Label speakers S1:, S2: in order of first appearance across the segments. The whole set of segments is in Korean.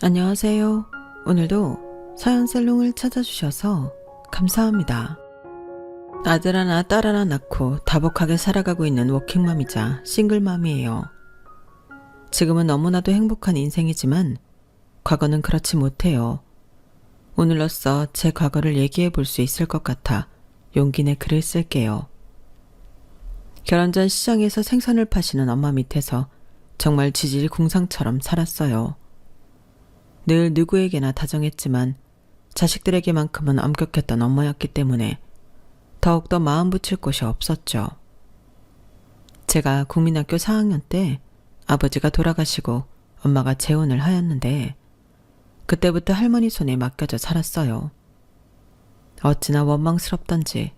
S1: 안녕하세요. 오늘도 서연살롱을 찾아주셔서 감사합니다. 아들 하나 딸 하나 낳고 다복하게 살아가고 있는 워킹맘이자 싱글맘이에요. 지금은 너무나도 행복한 인생이지만 과거는 그렇지 못해요. 오늘로써 제 과거를 얘기해 볼 수 있을 것 같아 용기 내 글을 쓸게요. 결혼 전 시장에서 생선을 파시는 엄마 밑에서 정말 지질 궁상처럼 살았어요. 늘 누구에게나 다정했지만 자식들에게만큼은 엄격했던 엄마였기 때문에 더욱더 마음 붙일 곳이 없었죠. 제가 국민학교 4학년 때 아버지가 돌아가시고 엄마가 재혼을 하였는데 그때부터 할머니 손에 맡겨져 살았어요. 어찌나 원망스럽던지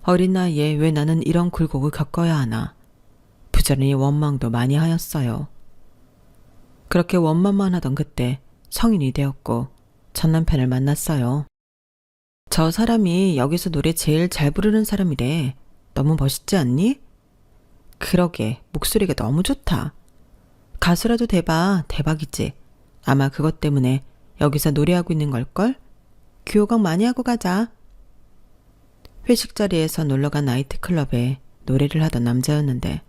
S1: 어린 나이에 왜 나는 이런 굴곡을 겪어야 하나 부지런히 원망도 많이 하였어요. 그렇게 원망만 하던 그때 성인이 되었고 전 남편을 만났어요. 저 사람이 여기서 노래 제일 잘 부르는 사람이래. 너무 멋있지 않니? 그러게 목소리가 너무 좋다. 가수라도 돼봐. 대박이지. 아마 그것 때문에 여기서 노래하고 있는 걸걸? 귀호강 많이 하고 가자. 회식 자리에서 놀러간 나이트클럽에 노래를 하던 남자였는데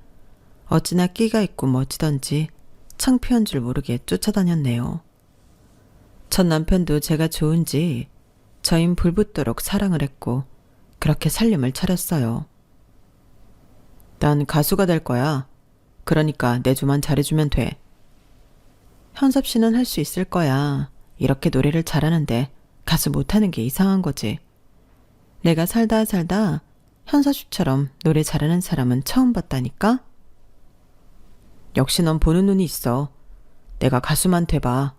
S1: 어찌나 끼가 있고 멋지던지 창피한 줄 모르게 쫓아다녔네요. 전 남편도 제가 좋은지 저흰 불붙도록 사랑을 했고 그렇게 살림을 차렸어요. 난 가수가 될 거야. 그러니까 내 조만 잘해주면 돼. 현섭 씨는 할 수 있을 거야. 이렇게 노래를 잘하는데 가수 못하는 게 이상한 거지. 내가 살다 현섭 씨처럼 노래 잘하는 사람은 처음 봤다니까? 역시 넌 보는 눈이 있어. 내가 가수만 돼봐.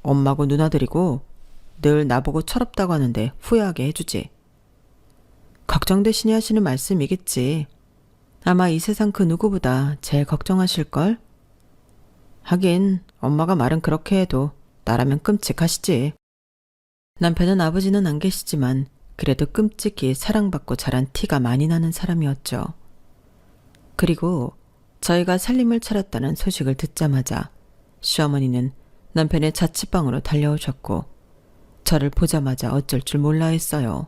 S1: 엄마고 누나들이고 늘 나보고 철없다고 하는데 후회하게 해주지. 걱정되시니 하시는 말씀이겠지. 아마 이 세상 그 누구보다 제일 걱정하실걸? 하긴 엄마가 말은 그렇게 해도 나라면 끔찍하시지. 남편은 아버지는 안 계시지만 그래도 끔찍이 사랑받고 자란 티가 많이 나는 사람이었죠. 그리고 저희가 살림을 차렸다는 소식을 듣자마자 시어머니는 남편의 자취방으로 달려오셨고 저를 보자마자 어쩔 줄 몰라 했어요.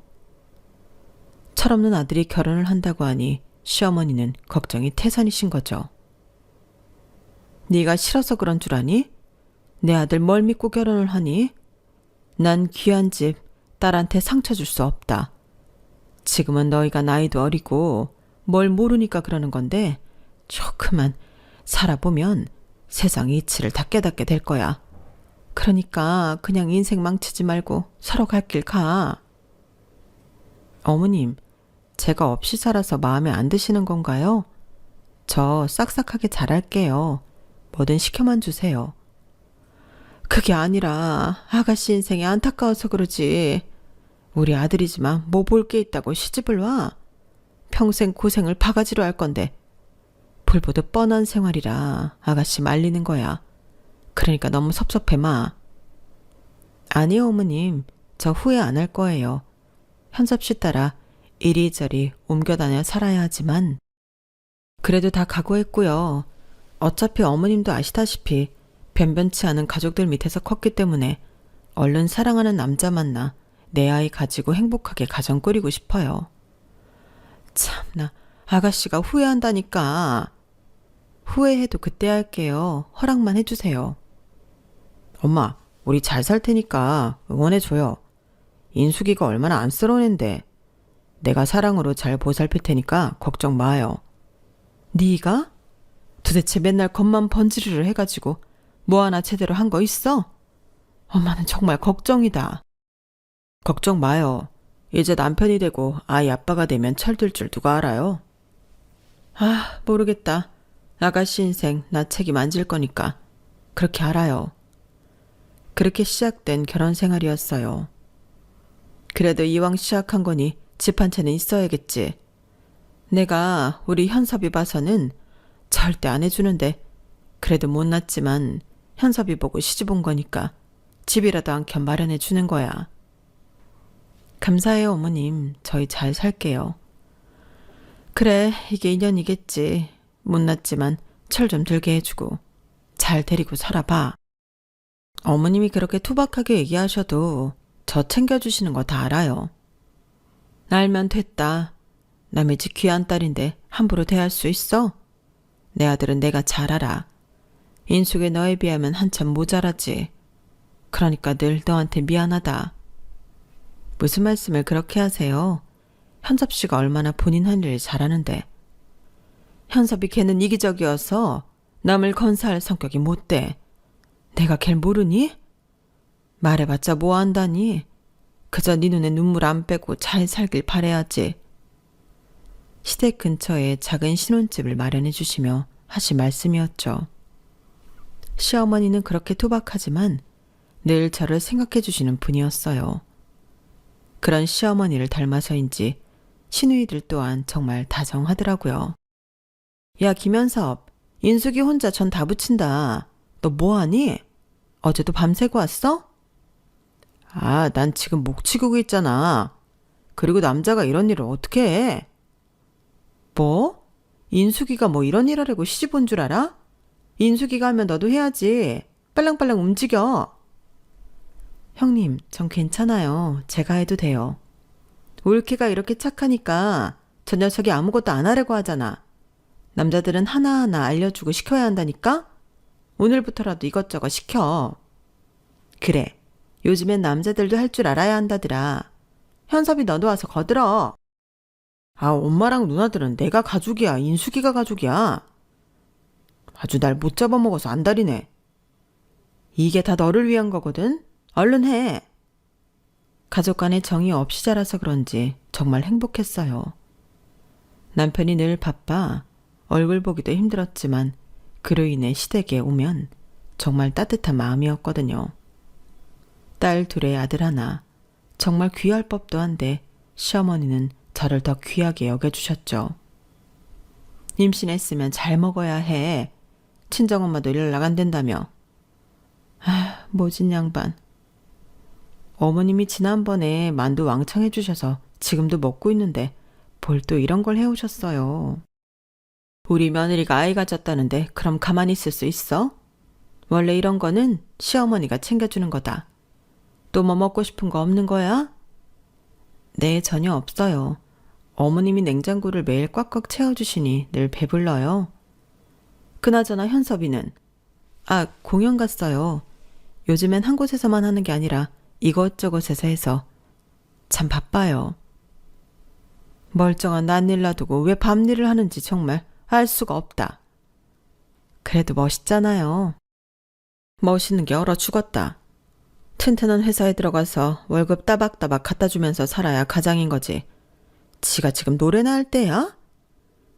S1: 철없는 아들이 결혼을 한다고 하니 시어머니는 걱정이 태산이신 거죠. 네가 싫어서 그런 줄 아니? 내 아들 뭘 믿고 결혼을 하니? 난 귀한 집 딸한테 상처 줄 수 없다. 지금은 너희가 나이도 어리고 뭘 모르니까 그러는 건데 조금만 살아보면 세상 이치를 다 깨닫게 될 거야. 그러니까 그냥 인생 망치지 말고 서로 갈 길 가. 어머님, 제가 없이 살아서 마음에 안 드시는 건가요? 저 싹싹하게 잘할게요. 뭐든 시켜만 주세요. 그게 아니라 아가씨 인생이 안타까워서 그러지. 우리 아들이지만 뭐 볼 게 있다고 시집을 와. 평생 고생을 바가지로 할 건데 불보듯 뻔한 생활이라 아가씨 말리는 거야. 그러니까 너무 섭섭해 마. 아니요 어머님, 저 후회 안 할 거예요. 현섭 씨 따라 이리저리 옮겨 다녀 살아야 하지만 그래도 다 각오했고요. 어차피 어머님도 아시다시피 변변치 않은 가족들 밑에서 컸기 때문에 얼른 사랑하는 남자 만나 내 아이 가지고 행복하게 가정 꾸리고 싶어요. 참나, 아가씨가 후회한다니까. 후회해도 그때 할게요. 허락만 해주세요. 엄마, 우리 잘 살 테니까 응원해줘요. 인숙이가 얼마나 안쓰러운 앤데. 내가 사랑으로 잘 보살필 테니까 걱정 마요. 네가? 도대체 맨날 겉만 번지르르 해가지고 뭐 하나 제대로 한 거 있어? 엄마는 정말 걱정이다. 걱정 마요. 이제 남편이 되고 아이 아빠가 되면 철들 줄 누가 알아요? 아, 모르겠다. 아가씨 인생 나 책임 안 질 거니까 그렇게 알아요. 그렇게 시작된 결혼 생활이었어요. 그래도 이왕 시작한 거니 집 한 채는 있어야겠지. 내가 우리 현섭이 봐서는 절대 안 해주는데 그래도 못났지만 현섭이 보고 시집 온 거니까 집이라도 한 켠 마련해 주는 거야. 감사해요 어머님. 저희 잘 살게요. 그래, 이게 인연이겠지. 못났지만 철 좀 들게 해주고 잘 데리고 살아봐. 어머님이 그렇게 투박하게 얘기하셔도 저 챙겨주시는 거 다 알아요. 알면 됐다. 남의 집 귀한 딸인데 함부로 대할 수 있어? 내 아들은 내가 잘 알아. 인숙이 너에 비하면 한참 모자라지. 그러니까 늘 너한테 미안하다. 무슨 말씀을 그렇게 하세요? 현섭 씨가 얼마나 본인 한 일을 잘하는데. 현섭이 걔는 이기적이어서 남을 건사할 성격이 못돼. 내가 걔를 모르니? 말해봤자 뭐 한다니. 그저 네 눈에 눈물 안 빼고 잘 살길 바래야지. 시댁 근처에 작은 신혼집을 마련해 주시며 하신 말씀이었죠. 시어머니는 그렇게 투박하지만 늘 저를 생각해 주시는 분이었어요. 그런 시어머니를 닮아서인지 시누이들 또한 정말 다정하더라고요. 야, 김현섭, 인숙이 혼자 전 다 붙인다. 너 뭐하니? 어제도 밤새고 왔어? 아, 난 지금 목 치고 있잖아. 그리고 남자가 이런 일을 어떻게 해? 뭐? 인숙이가 뭐 이런 일 하려고 시집 온 줄 알아? 인숙이가 하면 너도 해야지. 빨랑빨랑 움직여. 형님, 전 괜찮아요. 제가 해도 돼요. 올케가 이렇게 착하니까 저 녀석이 아무것도 안 하려고 하잖아. 남자들은 하나하나 알려주고 시켜야 한다니까? 오늘부터라도 이것저것 시켜. 그래, 요즘엔 남자들도 할 줄 알아야 한다더라. 현섭이 너도 와서 거들어. 아, 엄마랑 누나들은 내가 가족이야, 인숙이가 가족이야. 아주 날 못 잡아먹어서 안달이네. 이게 다 너를 위한 거거든. 얼른 해. 가족 간의 정이 없이 자라서 그런지 정말 행복했어요. 남편이 늘 바빠 얼굴 보기도 힘들었지만 그로 인해 시댁에 오면 정말 따뜻한 마음이었거든요. 딸 둘에 아들 하나, 정말 귀할 법도 한데 시어머니는 저를 더 귀하게 여겨주셨죠. 임신했으면 잘 먹어야 해. 친정엄마도 일 나간댄다며. 아, 모진 양반. 어머님이 지난번에 만두 왕창 해주셔서 지금도 먹고 있는데 뭘 또 이런 걸 해오셨어요. 우리 며느리가 아이 가졌다는데 그럼 가만히 있을 수 있어? 원래 이런 거는 시어머니가 챙겨주는 거다. 또 뭐 먹고 싶은 거 없는 거야? 네, 전혀 없어요. 어머님이 냉장고를 매일 꽉꽉 채워주시니 늘 배불러요. 그나저나 현섭이는? 아, 공연 갔어요. 요즘엔 한 곳에서만 하는 게 아니라 이것저것에서 해서 참 바빠요. 멀쩡한 낯일 놔두고 왜 밤일을 하는지 정말 알 수가 없다. 그래도 멋있잖아요. 멋있는 게 얼어 죽었다. 튼튼한 회사에 들어가서 월급 따박따박 갖다 주면서 살아야 가장인 거지. 지가 지금 노래나 할 때야?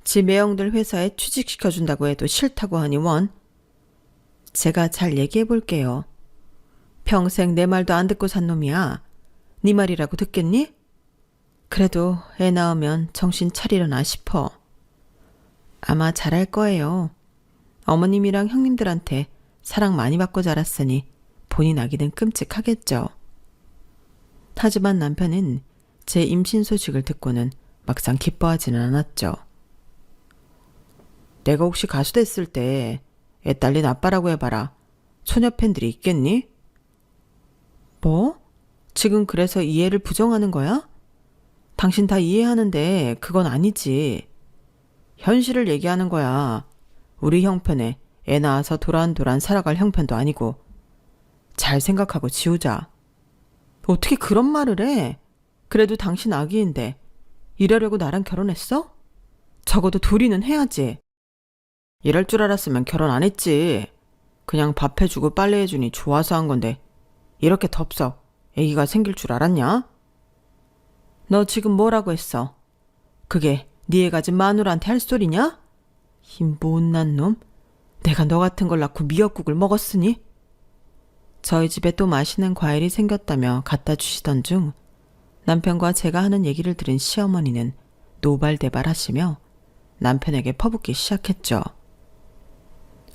S1: 지 매형들 회사에 취직시켜준다고 해도 싫다고 하니 원. 제가 잘 얘기해 볼게요. 평생 내 말도 안 듣고 산 놈이야. 네 말이라고 듣겠니? 그래도 애 낳으면 정신 차리려나 싶어. 아마 잘할 거예요. 어머님이랑 형님들한테 사랑 많이 받고 자랐으니 본인 아기는 끔찍하겠죠. 하지만 남편은 제 임신 소식을 듣고는 막상 기뻐하지는 않았죠. 내가 혹시 가수 됐을 때 애 딸린 아빠라고 해봐라. 소녀 팬들이 있겠니? 뭐? 지금 그래서 이해를 부정하는 거야? 당신 다 이해하는데 그건 아니지. 현실을 얘기하는 거야. 우리 형편에 애 낳아서 도란도란 살아갈 형편도 아니고. 잘 생각하고 지우자. 어떻게 그런 말을 해? 그래도 당신 아기인데 이러려고 나랑 결혼했어? 적어도 둘이는 해야지. 이럴 줄 알았으면 결혼 안 했지. 그냥 밥 해주고 빨래 해주니 좋아서 한 건데 이렇게 덥석 애기가 생길 줄 알았냐? 너 지금 뭐라고 했어? 그게 네 애 가진 마누라한테 할 소리냐? 이 못난 놈. 내가 너 같은 걸 낳고 미역국을 먹었으니? 저희 집에 또 맛있는 과일이 생겼다며 갖다 주시던 중 남편과 제가 하는 얘기를 들은 시어머니는 노발대발하시며 남편에게 퍼붓기 시작했죠.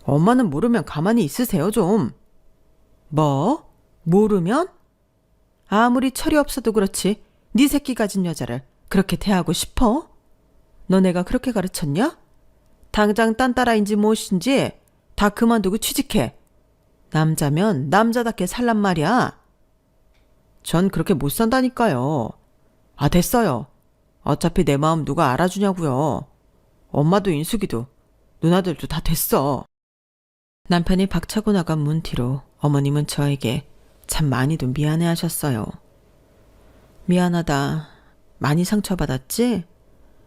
S1: 엄마는 모르면 가만히 있으세요 좀. 뭐? 모르면? 아무리 철이 없어도 그렇지 네 새끼 가진 여자를 그렇게 대하고 싶어? 너 내가 그렇게 가르쳤냐? 당장 딴 따라인지 무엇인지 다 그만두고 취직해. 남자면 남자답게 살란 말이야. 전 그렇게 못 산다니까요. 아, 됐어요. 어차피 내 마음 누가 알아주냐고요. 엄마도 인숙이도 누나들도 다 됐어. 남편이 박차고 나간 문 뒤로 어머님은 저에게 참 많이도 미안해하셨어요. 미안하다. 많이 상처받았지?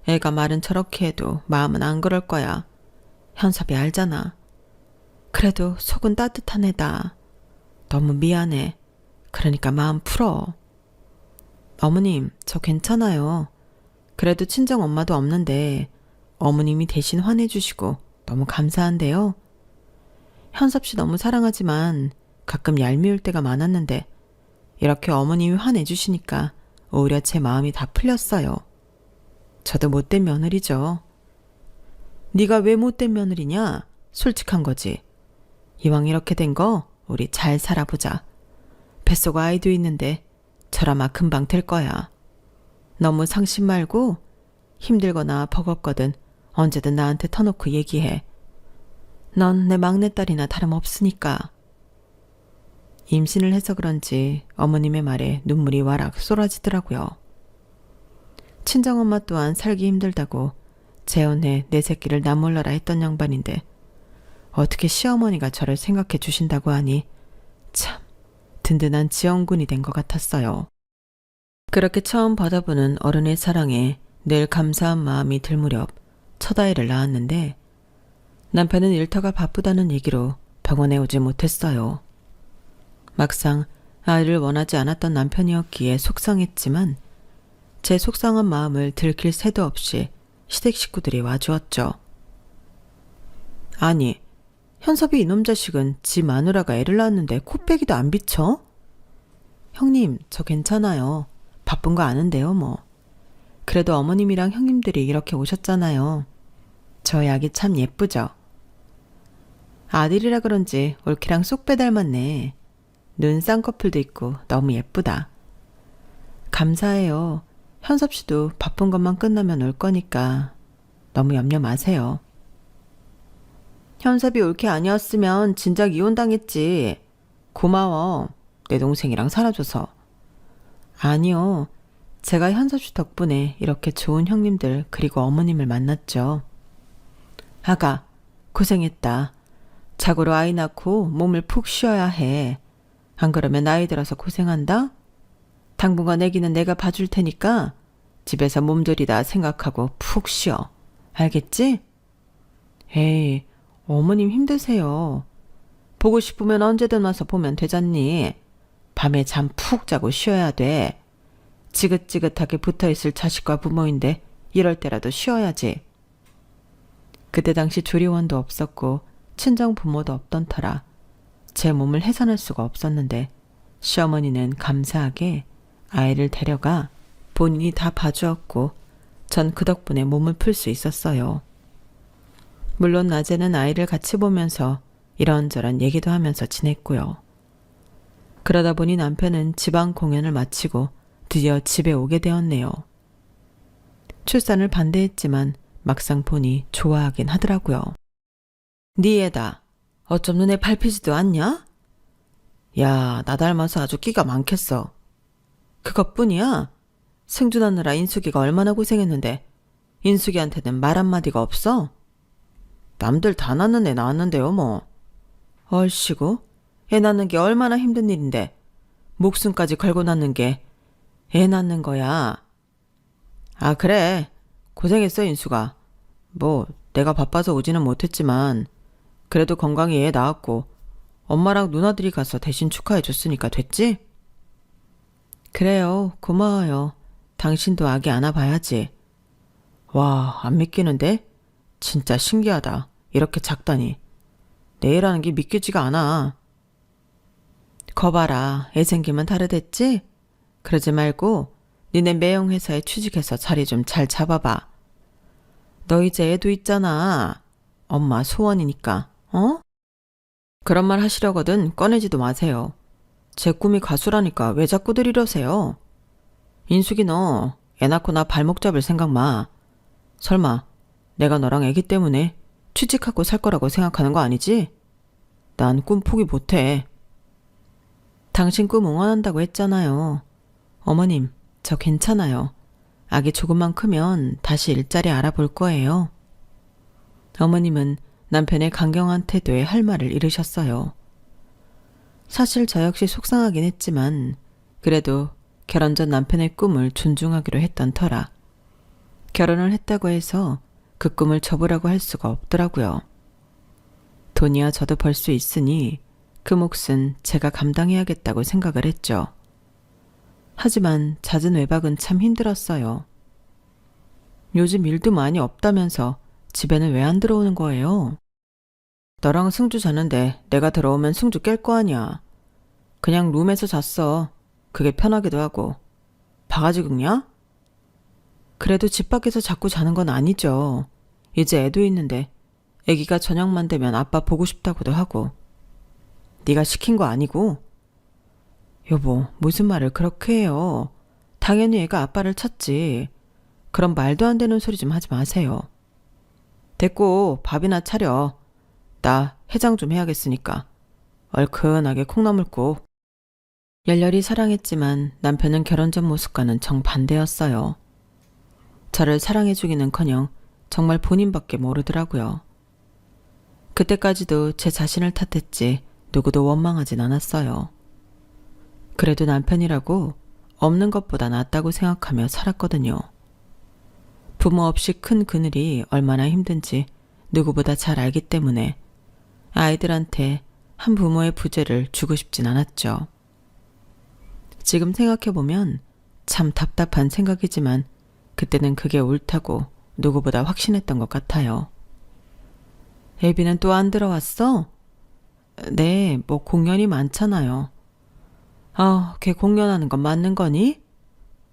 S1: 애가 말은 저렇게 해도 마음은 안 그럴 거야. 현섭이 알잖아. 그래도 속은 따뜻한 애다. 너무 미안해. 그러니까 마음 풀어. 어머님, 저 괜찮아요. 그래도 친정 엄마도 없는데 어머님이 대신 화내주시고 너무 감사한데요. 현섭 씨 너무 사랑하지만 가끔 얄미울 때가 많았는데 이렇게 어머님이 화내주시니까 오히려 제 마음이 다 풀렸어요. 저도 못된 며느리죠. 네가 왜 못된 며느리냐? 솔직한 거지. 이왕 이렇게 된 거 우리 잘 살아보자. 뱃속 아이도 있는데 저라마 금방 될 거야. 너무 상심 말고 힘들거나 버겁거든 언제든 나한테 터놓고 얘기해. 넌 내 막내딸이나 다름없으니까. 임신을 해서 그런지 어머님의 말에 눈물이 와락 쏟아지더라고요. 친정엄마 또한 살기 힘들다고 재혼해 내 새끼를 나 몰라라 했던 양반인데 어떻게 시어머니가 저를 생각해 주신다고 하니 참 든든한 지원군이 된 것 같았어요. 그렇게 처음 받아보는 어른의 사랑에 늘 감사한 마음이 들 무렵 첫 아이를 낳았는데 남편은 일터가 바쁘다는 얘기로 병원에 오지 못했어요. 막상 아이를 원하지 않았던 남편이었기에 속상했지만 제 속상한 마음을 들킬 새도 없이 시댁 식구들이 와주었죠. 아니, 현섭이 이놈 자식은 지 마누라가 애를 낳았는데 코빼기도 안 비쳐? 형님, 저 괜찮아요. 바쁜 거 아는데요, 뭐. 그래도 어머님이랑 형님들이 이렇게 오셨잖아요. 저희 아기 참 예쁘죠? 아들이라 그런지 올케랑 쏙 빼닮았네. 눈 쌍꺼풀도 있고 너무 예쁘다. 감사해요. 현섭 씨도 바쁜 것만 끝나면 올 거니까 너무 염려 마세요. 현섭이 올케 아니었으면 진작 이혼당했지. 고마워. 내 동생이랑 살아줘서. 아니요. 제가 현섭 씨 덕분에 이렇게 좋은 형님들 그리고 어머님을 만났죠. 아가, 고생했다. 자고로 아이 낳고 몸을 푹 쉬어야 해. 안 그러면 나이 들어서 고생한다? 당분간 애기는 내가 봐줄 테니까 집에서 몸조리다 생각하고 푹 쉬어. 알겠지? 에이, 어머님 힘드세요. 보고 싶으면 언제든 와서 보면 되잖니. 밤에 잠 푹 자고 쉬어야 돼. 지긋지긋하게 붙어있을 자식과 부모인데 이럴 때라도 쉬어야지. 그때 당시 조리원도 없었고 친정 부모도 없던 터라 제 몸을 해산할 수가 없었는데 시어머니는 감사하게 아이를 데려가 본인이 다 봐주었고 전 그 덕분에 몸을 풀 수 있었어요. 물론 낮에는 아이를 같이 보면서 이런저런 얘기도 하면서 지냈고요. 그러다 보니 남편은 지방 공연을 마치고 드디어 집에 오게 되었네요. 출산을 반대했지만 막상 보니 좋아하긴 하더라고요. 네 애다. 어쩜 눈에 밟히지도 않냐? 야, 나 닮아서 아주 끼가 많겠어. 그것뿐이야? 생존하느라 인숙이가 얼마나 고생했는데 인숙이한테는 말 한마디가 없어? 남들 다 낳는 애 낳았는데요 뭐. 얼씨구, 애 낳는 게 얼마나 힘든 일인데 목숨까지 걸고 낳는 게 애 낳는 거야. 아, 그래. 고생했어 인수가. 뭐 내가 바빠서 오지는 못했지만 그래도 건강히 애 낳았고 엄마랑 누나들이 가서 대신 축하해 줬으니까 됐지? 그래요. 고마워요. 당신도 아기 안아봐야지. 와, 안 믿기는데? 진짜 신기하다. 이렇게 작다니. 내 애라는 게 믿기지가 않아. 거봐라. 애 생기면 다르댔지? 그러지 말고 니네 매형회사에 취직해서 자리 좀 잘 잡아봐. 너 이제 애도 있잖아. 엄마 소원이니까. 어? 그런 말 하시려거든 꺼내지도 마세요. 제 꿈이 가수라니까 왜 자꾸들 이러세요? 인숙이 너 애 낳고 나 발목 잡을 생각 마. 설마 내가 너랑 애기 때문에 취직하고 살 거라고 생각하는 거 아니지? 난 꿈 포기 못해. 당신 꿈 응원한다고 했잖아요. 어머님, 저 괜찮아요. 아기 조금만 크면 다시 일자리 알아볼 거예요. 어머님은 남편의 강경한 태도에 할 말을 잃으셨어요. 사실 저 역시 속상하긴 했지만 그래도 결혼 전 남편의 꿈을 존중하기로 했던 터라 결혼을 했다고 해서 그 꿈을 접으라고 할 수가 없더라고요. 돈이야 저도 벌 수 있으니 그 몫은 제가 감당해야겠다고 생각을 했죠. 하지만 잦은 외박은 참 힘들었어요. 요즘 일도 많이 없다면서 집에는 왜 안 들어오는 거예요? 너랑 승주 자는데 내가 들어오면 승주 깰 거 아니야. 그냥 룸에서 잤어. 그게 편하기도 하고. 바가지 긁냐? 그래도 집 밖에서 자꾸 자는 건 아니죠. 이제 애도 있는데 애기가 저녁만 되면 아빠 보고 싶다고도 하고. 네가 시킨 거 아니고? 여보, 무슨 말을 그렇게 해요. 당연히 애가 아빠를 찾지. 그럼 말도 안 되는 소리 좀 하지 마세요. 됐고 밥이나 차려. 나 해장 좀 해야겠으니까. 얼큰하게 콩나물 국. 열렬히 사랑했지만 남편은 결혼 전 모습과는 정반대였어요. 저를 사랑해주기는커녕 정말 본인밖에 모르더라고요. 그때까지도 제 자신을 탓했지 누구도 원망하진 않았어요. 그래도 남편이라고 없는 것보다 낫다고 생각하며 살았거든요. 부모 없이 큰 그늘이 얼마나 힘든지 누구보다 잘 알기 때문에 아이들한테 한 부모의 부재를 주고 싶진 않았죠. 지금 생각해보면 참 답답한 생각이지만 그때는 그게 옳다고 누구보다 확신했던 것 같아요. 애비는 또 안 들어왔어? 네, 뭐 공연이 많잖아요. 걔 공연하는 건 맞는 거니?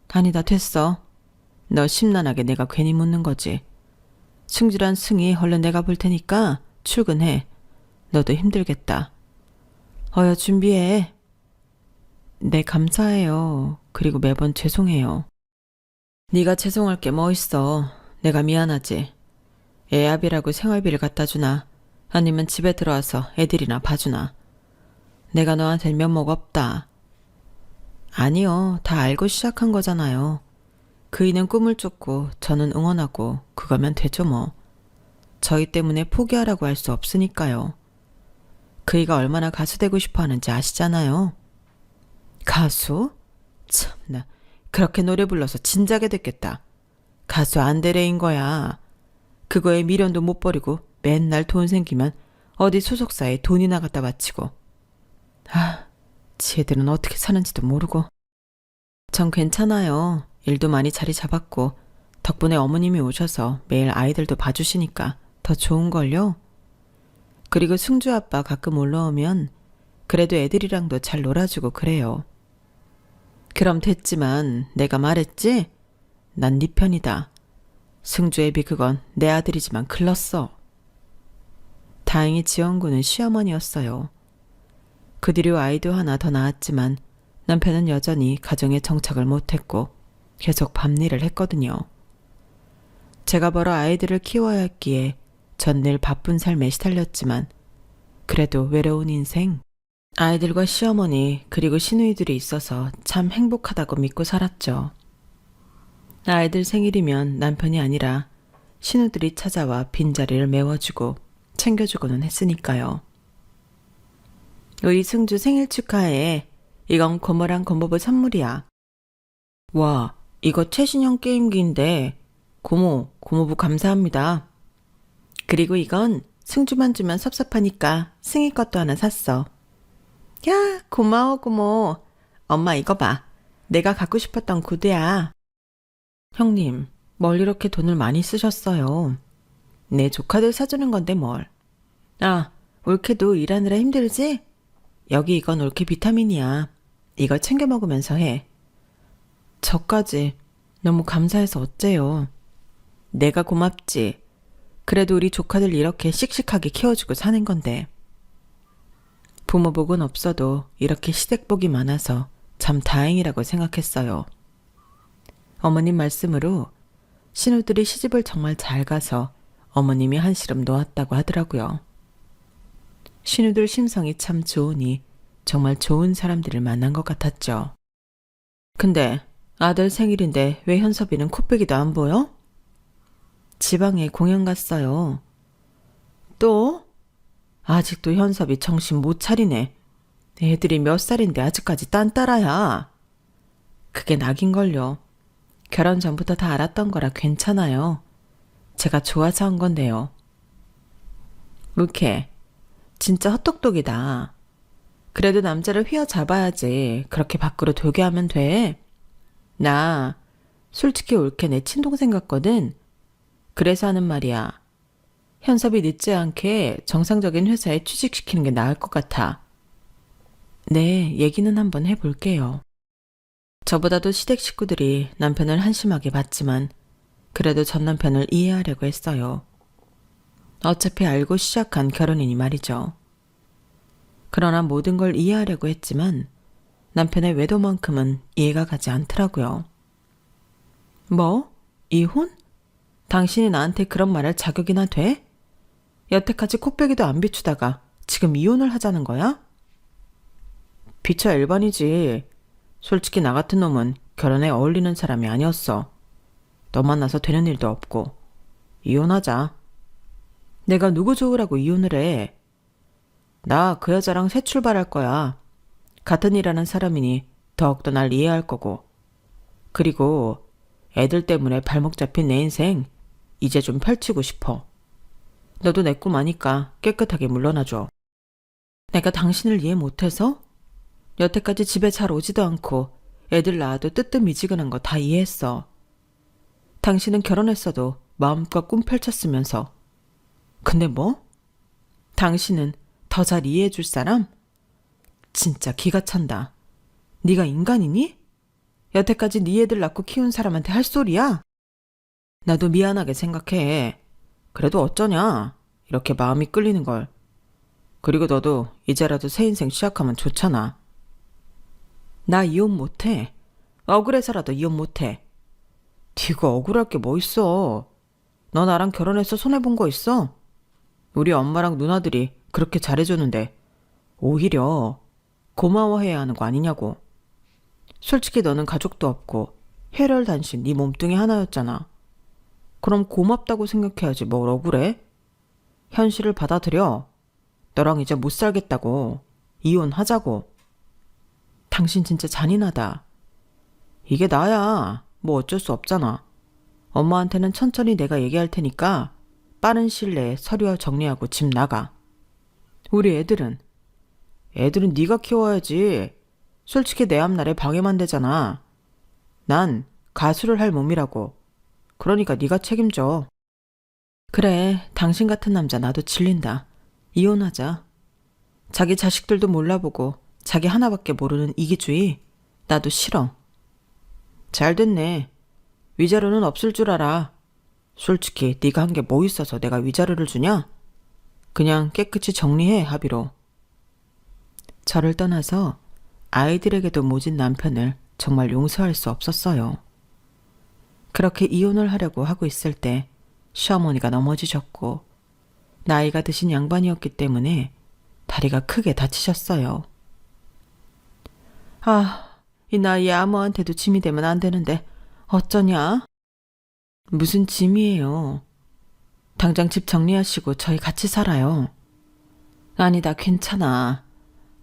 S1: 아니다, 됐어. 너 심란하게 내가 괜히 묻는 거지. 승주란 승이 얼른 내가 볼 테니까 출근해. 너도 힘들겠다. 어여 준비해. 네, 감사해요. 그리고 매번 죄송해요. 네가 죄송할 게 뭐 있어. 내가 미안하지. 애압이라고 생활비를 갖다 주나 아니면 집에 들어와서 애들이나 봐주나. 내가 너한테 면목 없다. 아니요. 다 알고 시작한 거잖아요. 그이는 꿈을 쫓고 저는 응원하고 그거면 되죠 뭐. 저희 때문에 포기하라고 할 수 없으니까요. 그이가 얼마나 가수 되고 싶어 하는지 아시잖아요. 가수? 참나, 그렇게 노래 불러서 진작에 됐겠다. 가수 안 되래인 거야. 그거에 미련도 못 버리고 맨날 돈 생기면 어디 소속사에 돈이나 갖다 바치고. 지혜들은 어떻게 사는지도 모르고. 전 괜찮아요. 일도 많이 자리 잡았고 덕분에 어머님이 오셔서 매일 아이들도 봐주시니까 더 좋은걸요. 그리고 승주 아빠 가끔 올라오면 그래도 애들이랑도 잘 놀아주고 그래요. 그럼 됐지만 내가 말했지? 난 네 편이다. 승주 애비 그건 내 아들이지만 글렀어. 다행히 지원군은 시어머니였어요. 그 뒤로 아이도 하나 더 낳았지만 남편은 여전히 가정에 정착을 못했고 계속 밤일을 했거든요. 제가 벌어 아이들을 키워야 했기에 전 늘 바쁜 삶에 시달렸지만 그래도 외로운 인생, 아이들과 시어머니 그리고 시누이들이 있어서 참 행복하다고 믿고 살았죠. 아이들 생일이면 남편이 아니라 시누들이 찾아와 빈자리를 메워주고 챙겨주고는 했으니까요. 우리 승주 생일 축하해. 이건 고모랑 고모부 선물이야. 와, 이거 최신형 게임기인데 고모부 감사합니다. 그리고 이건 승주만 주면 섭섭하니까 승희 것도 하나 샀어. 야, 고마워 고모. 엄마 이거 봐. 내가 갖고 싶었던 구두야. 형님, 뭘 이렇게 돈을 많이 쓰셨어요. 내 조카들 사주는 건데 뭘. 올케도 일하느라 힘들지? 여기 이건 올케 비타민이야. 이거 챙겨 먹으면서 해. 저까지 너무 감사해서 어째요. 내가 고맙지. 그래도 우리 조카들 이렇게 씩씩하게 키워주고 사는 건데. 부모복은 없어도 이렇게 시댁복이 많아서 참 다행이라고 생각했어요. 어머님 말씀으로 신우들이 시집을 정말 잘 가서 어머님이 한시름 놓았다고 하더라고요. 신우들 심성이 참 좋으니 정말 좋은 사람들을 만난 것 같았죠. 근데 아들 생일인데 왜 현섭이는 코빼기도 안 보여? 지방에 공연 갔어요. 또? 아직도 현섭이 정신 못 차리네. 애들이 몇 살인데 아직까지 딴따라야. 그게 낙인걸요. 결혼 전부터 다 알았던 거라 괜찮아요. 제가 좋아서 한 건데요. 욱해. 진짜 헛똑똑이다. 그래도 남자를 휘어잡아야지. 그렇게 밖으로 돌게 하면 돼. 나 솔직히 옳게 내 친동생 같거든. 그래서 하는 말이야. 현섭이 늦지 않게 정상적인 회사에 취직시키는 게 나을 것 같아. 네, 얘기는 한번 해볼게요. 저보다도 시댁 식구들이 남편을 한심하게 봤지만 그래도 전 남편을 이해하려고 했어요. 어차피 알고 시작한 결혼이니 말이죠. 그러나 모든 걸 이해하려고 했지만 남편의 외도만큼은 이해가 가지 않더라고요. 뭐? 이혼? 당신이 나한테 그런 말 할 자격이나 돼? 여태까지 코빼기도 안 비추다가 지금 이혼을 하자는 거야? 비춰 일반이지. 솔직히 나 같은 놈은 결혼에 어울리는 사람이 아니었어. 너 만나서 되는 일도 없고. 이혼하자. 내가 누구 좋으라고 이혼을 해. 나 그 여자랑 새 출발할 거야. 같은 일 하는 사람이니 더욱더 날 이해할 거고. 그리고 애들 때문에 발목 잡힌 내 인생 이제 좀 펼치고 싶어. 너도 내 꿈 아니까 깨끗하게 물러나줘. 내가 당신을 이해 못해서? 여태까지 집에 잘 오지도 않고 애들 낳아도 뜨뜻미지근한 거 다 이해했어. 당신은 결혼했어도 마음껏 꿈 펼쳤으면서. 근데 뭐? 당신은 더 잘 이해해줄 사람? 진짜 기가 찬다. 네가 인간이니? 여태까지 네 애들 낳고 키운 사람한테 할 소리야? 나도 미안하게 생각해. 그래도 어쩌냐? 이렇게 마음이 끌리는 걸. 그리고 너도 이제라도 새 인생 시작하면 좋잖아. 나 이혼 못해. 억울해서라도 이혼 못해. 네가 억울할 게 뭐 있어. 너 나랑 결혼해서 손해본 거 있어? 우리 엄마랑 누나들이 그렇게 잘해줬는데 오히려 고마워해야 하는 거 아니냐고. 솔직히 너는 가족도 없고 혈혈단신 네 몸뚱이 하나였잖아. 그럼 고맙다고 생각해야지 뭘 억울해? 현실을 받아들여. 너랑 이제 못 살겠다고. 이혼하자고. 당신 진짜 잔인하다. 이게 나야. 뭐 어쩔 수 없잖아. 엄마한테는 천천히 내가 얘기할 테니까 빠른 시일 내에 서류와 정리하고 집 나가. 우리 애들은 네가 키워야지. 솔직히 내 앞날에 방해만 되잖아. 난 가수를 할 몸이라고. 그러니까 네가 책임져. 그래, 당신 같은 남자 나도 질린다. 이혼하자. 자기 자식들도 몰라보고 자기 하나밖에 모르는 이기주의 나도 싫어. 잘 됐네. 위자료는 없을 줄 알아. 솔직히 네가 한 게 뭐 있어서 내가 위자료를 주냐? 그냥 깨끗이 정리해 합의로. 저를 떠나서 아이들에게도 모진 남편을 정말 용서할 수 없었어요. 그렇게 이혼을 하려고 하고 있을 때 시어머니가 넘어지셨고 나이가 드신 양반이었기 때문에 다리가 크게 다치셨어요. 이 나이에 아무한테도 짐이 되면 안 되는데 어쩌냐? 무슨 짐이에요. 당장 집 정리하시고 저희 같이 살아요. 아니다, 괜찮아.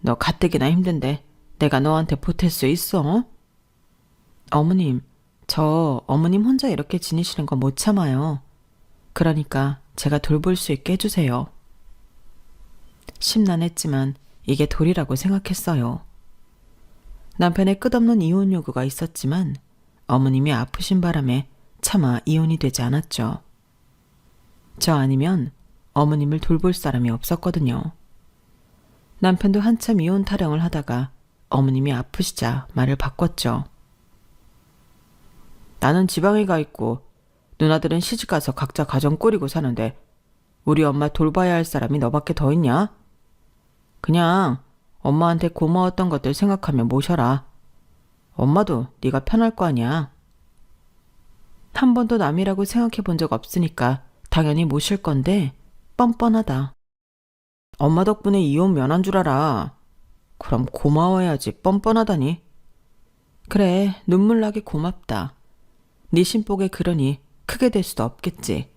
S1: 너 가뜩이나 힘든데 내가 너한테 보탤 수 있어? 어머님, 저 어머님 혼자 이렇게 지내시는 거 못 참아요. 그러니까 제가 돌볼 수 있게 해주세요. 심란했지만 이게 도리라고 생각했어요. 남편의 끝없는 이혼 요구가 있었지만 어머님이 아프신 바람에 차마 이혼이 되지 않았죠. 저 아니면 어머님을 돌볼 사람이 없었거든요. 남편도 한참 이혼 타령을 하다가 어머님이 아프시자 말을 바꿨죠. 나는 지방에 가 있고 누나들은 시집가서 각자 가정 꾸리고 사는데 우리 엄마 돌봐야 할 사람이 너밖에 더 있냐? 그냥 엄마한테 고마웠던 것들 생각하며 모셔라. 엄마도 네가 편할 거 아니야. 한 번도 남이라고 생각해 본 적 없으니까 당연히 모실 건데 뻔뻔하다. 엄마 덕분에 이혼 면한 줄 알아. 그럼 고마워해야지 뻔뻔하다니. 그래, 눈물 나게 고맙다. 네 신복에 그러니 크게 될 수도 없겠지.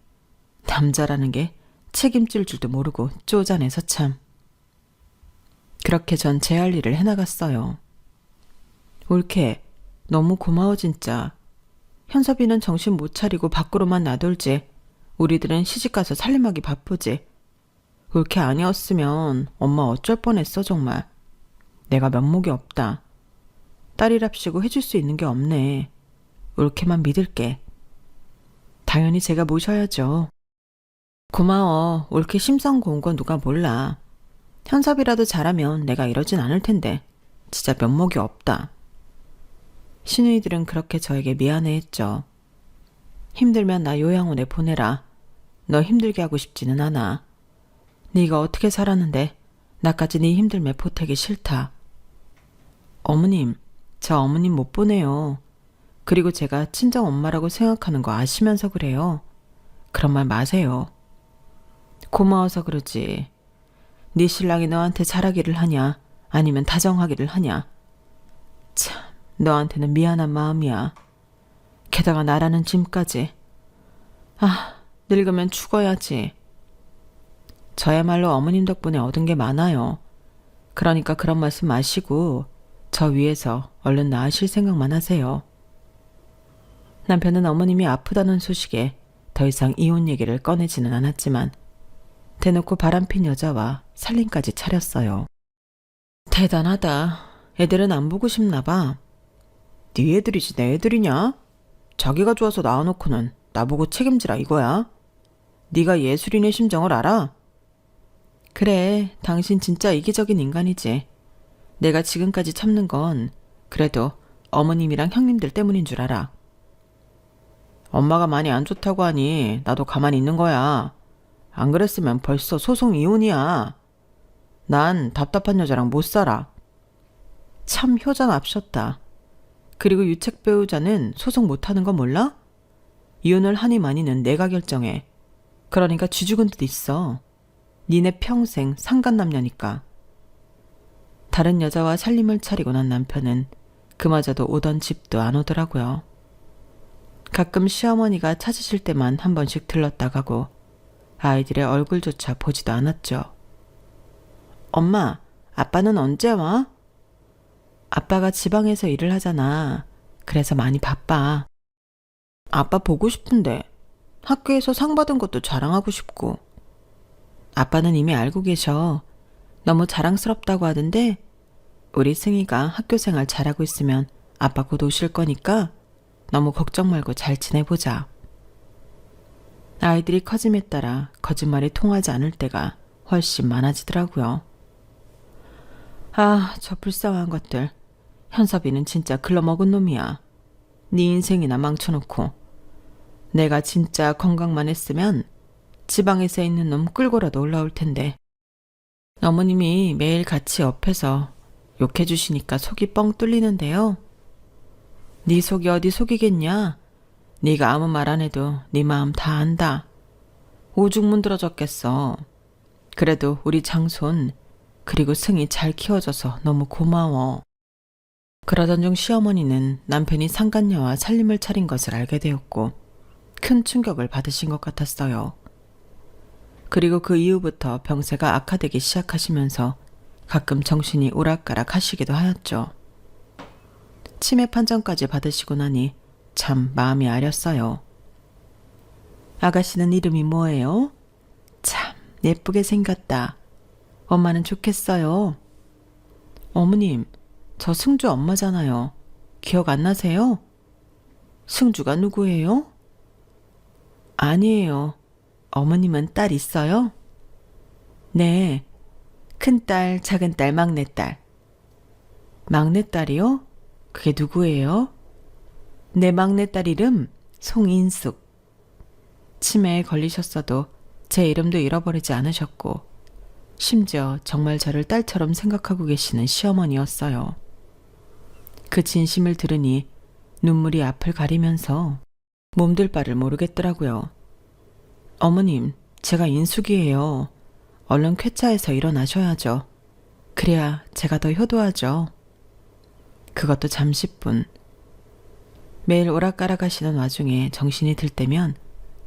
S1: 남자라는 게 책임질 줄도 모르고 쪼잔해서 참. 그렇게 전 제 할 일을 해나갔어요. 올케, 너무 고마워 진짜. 현섭이는 정신 못 차리고 밖으로만 나돌지. 우리들은 시집가서 살림하기 바쁘지. 올케 아니었으면 엄마 어쩔 뻔했어 정말. 내가 면목이 없다. 딸이랍시고 해줄 수 있는 게 없네. 올케만 믿을게. 당연히 제가 모셔야죠. 고마워. 올케 심성 고운 건 누가 몰라. 현섭이라도 잘하면 내가 이러진 않을 텐데. 진짜 면목이 없다. 시누이들은 그렇게 저에게 미안해했죠. 힘들면 나 요양원에 보내라. 너 힘들게 하고 싶지는 않아. 네가 어떻게 살았는데 나까지 네 힘들매 보태기 싫다. 어머님, 저 어머님 못 보내요. 그리고 제가 친정 엄마라고 생각하는 거 아시면서 그래요. 그런 말 마세요. 고마워서 그러지. 네 신랑이 너한테 잘하기를 하냐 아니면 다정하기를 하냐. 참, 너한테는 미안한 마음이야. 게다가 나라는 짐까지. 아, 늙으면 죽어야지. 저야말로 어머님 덕분에 얻은 게 많아요. 그러니까 그런 말씀 마시고 저 위에서 얼른 나으실 생각만 하세요. 남편은 어머님이 아프다는 소식에 더 이상 이혼 얘기를 꺼내지는 않았지만 대놓고 바람핀 여자와 살림까지 차렸어요. 대단하다. 애들은 안 보고 싶나 봐. 네 애들이지 내 애들이냐? 자기가 좋아서 낳아놓고는 나보고 책임지라 이거야? 네가 예술인의 심정을 알아? 그래, 당신 진짜 이기적인 인간이지. 내가 지금까지 참는 건 그래도 어머님이랑 형님들 때문인 줄 알아. 엄마가 많이 안 좋다고 하니 나도 가만히 있는 거야. 안 그랬으면 벌써 소송 이혼이야. 난 답답한 여자랑 못 살아. 참 효자납셨다. 그리고 유책 배우자는 소송 못하는 거 몰라? 이혼을 하니 마니는 내가 결정해. 그러니까 쥐죽은 듯 있어. 니네 평생 상간남녀니까. 다른 여자와 살림을 차리고 난 남편은 그마저도 오던 집도 안 오더라고요. 가끔 시어머니가 찾으실 때만 한 번씩 들렀다 가고 아이들의 얼굴조차 보지도 않았죠. 엄마, 아빠는 언제 와? 아빠가 지방에서 일을 하잖아. 그래서 많이 바빠. 아빠 보고 싶은데 학교에서 상 받은 것도 자랑하고 싶고. 아빠는 이미 알고 계셔. 너무 자랑스럽다고 하던데 우리 승희가 학교 생활 잘하고 있으면 아빠 곧 오실 거니까 너무 걱정 말고 잘 지내보자. 아이들이 커짐에 따라 거짓말이 통하지 않을 때가 훨씬 많아지더라고요. 아, 저 불쌍한 것들. 현섭이는 진짜 글러먹은 놈이야. 네 인생이나 망쳐놓고. 내가 진짜 건강만 했으면 지방에서 있는 놈 끌고라도 올라올 텐데. 어머님이 매일 같이 옆에서 욕해주시니까 속이 뻥 뚫리는데요. 네 속이 어디 속이겠냐? 네가 아무 말 안 해도 네 마음 다 안다. 오죽 문드러졌겠어. 그래도 우리 장손 그리고 승이 잘 키워줘서 너무 고마워. 그러던 중 시어머니는 남편이 상간녀와 살림을 차린 것을 알게 되었고 큰 충격을 받으신 것 같았어요. 그리고 그 이후부터 병세가 악화되기 시작하시면서 가끔 정신이 오락가락 하시기도 하였죠. 치매 판정까지 받으시고 나니 참 마음이 아렸어요. 아가씨는 이름이 뭐예요? 참 예쁘게 생겼다. 엄마는 좋겠어요. 어머님, 저 승주 엄마잖아요. 기억 안 나세요? 승주가 누구예요? 아니에요. 어머님은 딸 있어요? 네. 큰딸, 작은딸, 막내딸. 막내딸이요? 그게 누구예요? 내 막내딸 이름 송인숙. 치매에 걸리셨어도 제 이름도 잃어버리지 않으셨고 심지어 정말 저를 딸처럼 생각하고 계시는 시어머니였어요. 그 진심을 들으니 눈물이 앞을 가리면서 몸둘 바를 모르겠더라고요. 어머님, 제가 인숙이에요. 얼른 쾌차해서 일어나셔야죠. 그래야 제가 더 효도하죠. 그것도 잠시뿐. 매일 오락가락 하시는 와중에 정신이 들 때면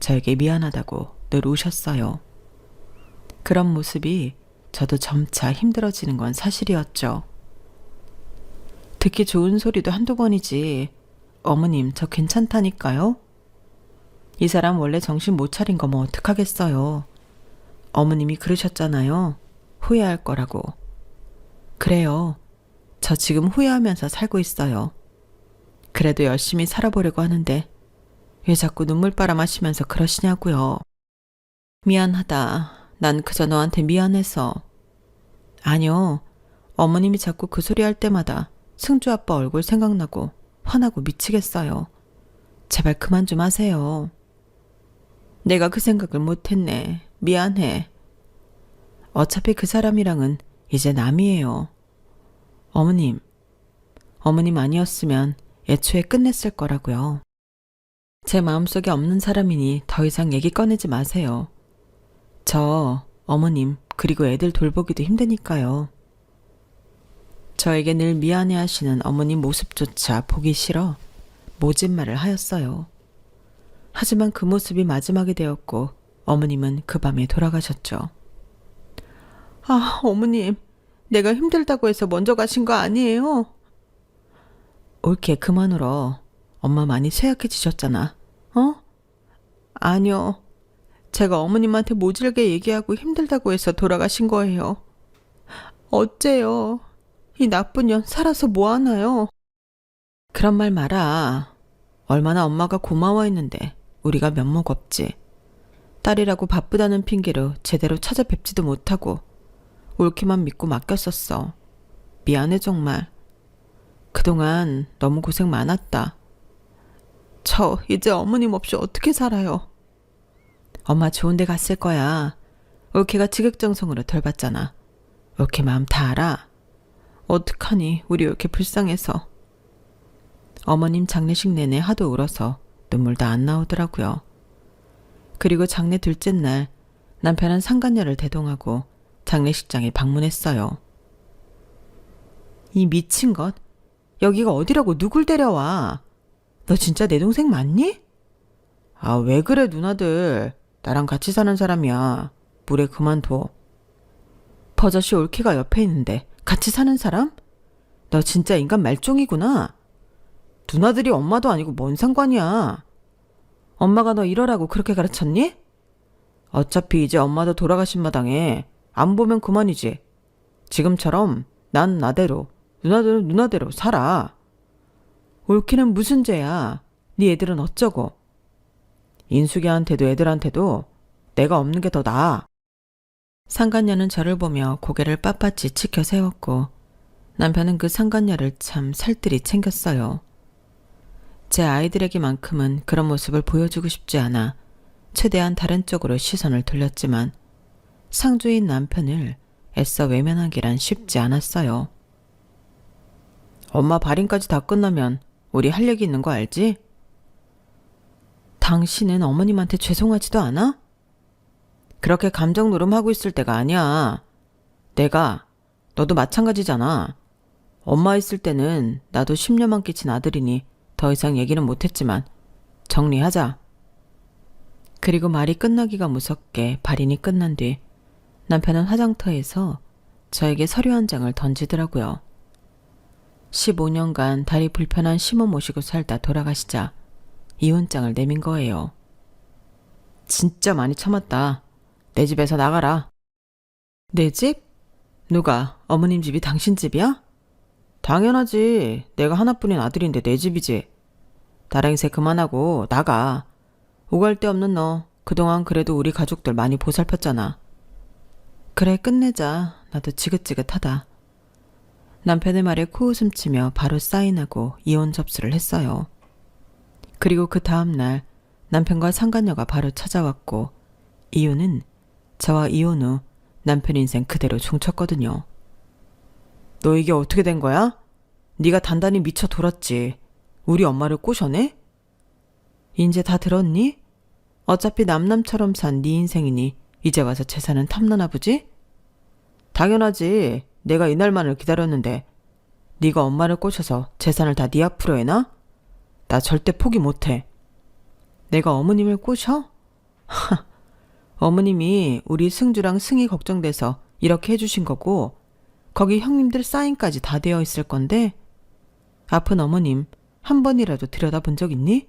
S1: 저에게 미안하다고 늘 우셨어요. 그런 모습이 저도 점차 힘들어지는 건 사실이었죠. 듣기 좋은 소리도 한두 번이지. 어머님, 저 괜찮다니까요? 이 사람 원래 정신 못 차린 거 뭐 어떡하겠어요. 어머님이 그러셨잖아요. 후회할 거라고. 그래요. 저 지금 후회하면서 살고 있어요. 그래도 열심히 살아보려고 하는데 왜 자꾸 눈물바람 하시면서 그러시냐고요. 미안하다. 난 그저 너한테 미안해서. 아니요. 어머님이 자꾸 그 소리 할 때마다 승주 아빠 얼굴 생각나고 화나고 미치겠어요. 제발 그만 좀 하세요. 내가 그 생각을 못했네. 미안해. 어차피 그 사람이랑은 이제 남이에요. 어머님 아니었으면 애초에 끝냈을 거라고요. 제 마음속에 없는 사람이니 더 이상 얘기 꺼내지 마세요. 저, 어머님, 그리고 애들 돌보기도 힘드니까요. 저에게 늘 미안해 하시는 어머님 모습조차 보기 싫어 모진말을 하였어요. 하지만 그 모습이 마지막이 되었고 어머님은 그 밤에 돌아가셨죠. 아, 어머님, 내가 힘들다고 해서 먼저 가신 거 아니에요? 옳게 그만 울어. 엄마 많이 쇠약해지셨잖아. 어? 아니요. 제가 어머님한테 모질게 얘기하고 힘들다고 해서 돌아가신 거예요. 어째요? 이 나쁜 년 살아서 뭐 하나요? 그런 말 마라. 얼마나 엄마가 고마워했는데 우리가 면목 없지. 딸이라고 바쁘다는 핑계로 제대로 찾아뵙지도 못하고 옳기만 믿고 맡겼었어. 미안해 정말. 그동안 너무 고생 많았다. 저 이제 어머님 없이 어떻게 살아요? 엄마 좋은 데 갔을 거야. 올케가 지극정성으로 덜 받잖아. 올케 마음 다 알아. 어떡하니 우리 올케 불쌍해서. 어머님 장례식 내내 하도 울어서 눈물도 안 나오더라고요. 그리고 장례 둘째 날 남편은 상간녀를 대동하고 장례식장에 방문했어요. 이 미친 것? 여기가 어디라고 누굴 데려와? 너 진짜 내 동생 맞니? 아, 왜 그래 누나들. 나랑 같이 사는 사람이야. 물에 그만둬. 버젓이 올케가 옆에 있는데 같이 사는 사람? 너 진짜 인간 말종이구나. 누나들이 엄마도 아니고 뭔 상관이야. 엄마가 너 이러라고 그렇게 가르쳤니? 어차피 이제 엄마도 돌아가신 마당에 안 보면 그만이지. 지금처럼 난 나대로, 누나들은 누나대로 살아. 올케는 무슨 죄야. 네 애들은 어쩌고. 인숙이한테도 애들한테도 내가 없는 게 더 나아. 상간녀는 저를 보며 고개를 빳빳이 치켜 세웠고 남편은 그 상간녀를 참 살뜰히 챙겼어요. 제 아이들에게만큼은 그런 모습을 보여주고 싶지 않아 최대한 다른 쪽으로 시선을 돌렸지만 상주인 남편을 애써 외면하기란 쉽지 않았어요. 엄마 발인까지 다 끝나면 우리 할 얘기 있는 거 알지? 당신은 어머님한테 죄송하지도 않아? 그렇게 감정 노름하고 있을 때가 아니야. 너도 마찬가지잖아. 엄마 있을 때는 나도 10년만 끼친 아들이니 더 이상 얘기는 못했지만 정리하자. 그리고 말이 끝나기가 무섭게 발인이 끝난 뒤 남편은 화장터에서 저에게 서류 한 장을 던지더라고요. 15년간 다리 불편한 시모 모시고 살다 돌아가시자 이혼장을 내민 거예요. 진짜 많이 참았다. 내 집에서 나가라. 내 집? 누가? 어머님 집이 당신 집이야? 당연하지. 내가 하나뿐인 아들인데 내 집이지. 다랑이새 그만하고 나가. 오갈 데 없는 너 그동안 그래도 우리 가족들 많이 보살폈잖아. 그래 끝내자. 나도 지긋지긋하다. 남편의 말에 코웃음 치며 바로 사인하고 이혼 접수를 했어요. 그리고 그 다음날 남편과 상간녀가 바로 찾아왔고 이유는 저와 이혼 후 남편 인생 그대로 종쳤거든요. 너 이게 어떻게 된 거야? 네가 단단히 미쳐 돌았지. 우리 엄마를 꼬셔내? 이제 다 들었니? 어차피 남남처럼 산 네 인생이니 이제 와서 재산은 탐나나 보지? 당연하지. 내가 이날만을 기다렸는데 네가 엄마를 꼬셔서 재산을 다 네 앞으로 해놔? 나 절대 포기 못해. 내가 어머님을 꼬셔? 어머님이 우리 승주랑 승희 걱정돼서 이렇게 해주신 거고 거기 형님들 사인까지 다 되어 있을 건데 아픈 어머님 한 번이라도 들여다본 적 있니?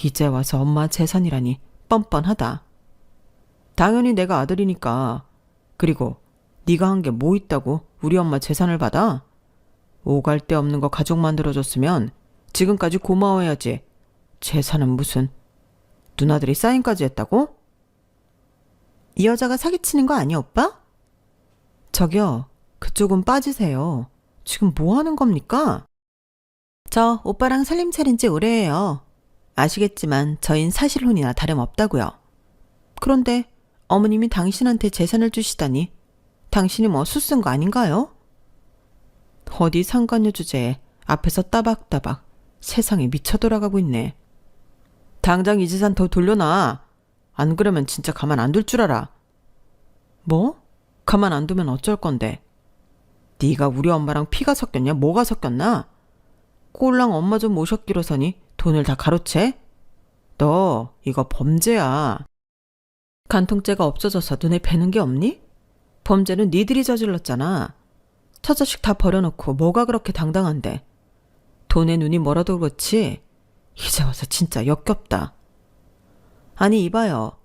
S1: 이제 와서 엄마 재산이라니 뻔뻔하다. 당연히 내가 아들이니까. 그리고 네가 한 게 뭐 있다고 우리 엄마 재산을 받아? 오갈 데 없는 거 가족 만들어줬으면 지금까지 고마워해야지. 재산은 무슨. 누나들이 사인까지 했다고? 이 여자가 사기치는 거 아니야, 오빠? 저기요, 그쪽은 빠지세요. 지금 뭐 하는 겁니까? 저 오빠랑 살림 차린 지 오래예요. 아시겠지만 저흰 사실혼이나 다름없다고요. 그런데 어머님이 당신한테 재산을 주시다니 당신이 뭐 수쓴 거 아닌가요? 어디 상간녀 주제에 앞에서 따박따박 세상에 미쳐 돌아가고 있네. 당장 이 재산 더 돌려놔. 안 그러면 진짜 가만 안 둘 줄 알아. 뭐? 가만 안 두면 어쩔 건데. 네가 우리 엄마랑 피가 섞였냐? 뭐가 섞였나? 꼴랑 엄마 좀 모셨기로서니 돈을 다 가로채? 너 이거 범죄야. 간통죄가 없어져서 눈에 뵈는 게 없니? 범죄는 니들이 저질렀잖아. 처자식 다 버려놓고 뭐가 그렇게 당당한데. 돈에 눈이 멀어도 그렇지 이제 와서 진짜 역겹다. 아니 이봐요.